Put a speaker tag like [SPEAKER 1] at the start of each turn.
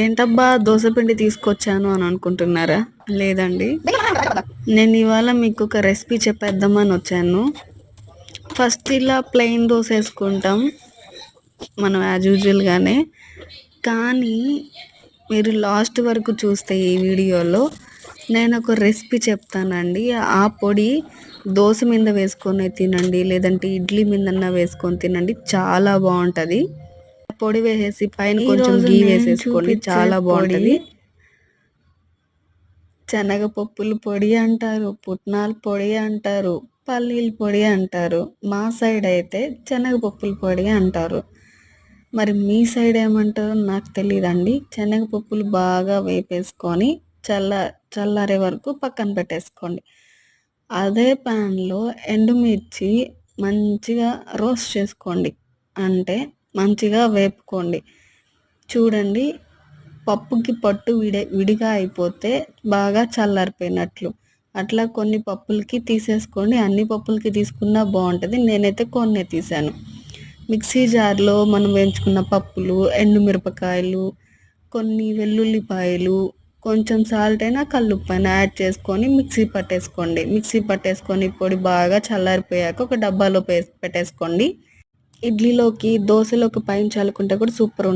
[SPEAKER 1] ఏంటబ్బా దోస పిండి తీసుకొచ్చాను అని అనుకుంటున్నారా? లేదండి, నేను ఇవాళ మీకు ఒక రెసిపీ చెప్పేద్దామని వచ్చాను. ఫస్ట్ ఇలా ప్లెయిన్ దోశ వేసుకుంటాం మనం యాజ్ యూజువల్గానే. కానీ మీరు లాస్ట్ వరకు చూస్తే ఈ వీడియోలో నేను ఒక రెసిపీ చెప్తానండి. ఆ పొడి దోశ మీద వేసుకొని తినండి, లేదంటే ఇడ్లీ మీదన్నా వేసుకొని తినండి, చాలా బాగుంటుంది. పొడి వేసేసి పైన కొంచెం గీ వేసేసుకోండి, చాలా బాగుంటుంది. శనగపప్పుల పొడి అంటారు, పుట్నాల పొడి అంటారు, పల్లీల పొడి అంటారు. మా సైడ్ అయితే శనగపప్పుల పొడి అంటారు. మరి మీ సైడ్ ఏమంటారో నాకు తెలియదండి. శనగపప్పులు బాగా వేపేసుకొని చల్లారే వరకు పక్కన పెట్టేసుకోండి. అదే ప్యాన్లో ఎండుమిర్చి మంచిగా రోస్ట్ చేసుకోండి, అంటే మంచిగా వేపుకోండి. చూడండి, పప్పుకి పట్టు విడిగా అయిపోతే బాగా చల్లారిపోయినట్లు. అట్లా కొన్ని పప్పులకి తీసేసుకోండి, అన్ని పప్పులకి తీసుకున్నా బాగుంటుంది. నేనైతే కొన్ని తీసాను. మిక్సీ జార్లో మనం వేయించుకున్న పప్పులు, ఎండుమిరపకాయలు, కొన్ని వెల్లుల్లిపాయలు, కొంచెం సాల్ట్ అయినా కల్లుప్పు అయినా యాడ్ చేసుకొని మిక్సీ పట్టేసుకొని పొడి బాగా చల్లారిపోయాక ఒక డబ్బాలో పెట్టేసుకోండి. ఇడ్లీలోకి దోశలోకి పైన చల్లుకుంటే కూడా సూపర్ ఉంటుంది.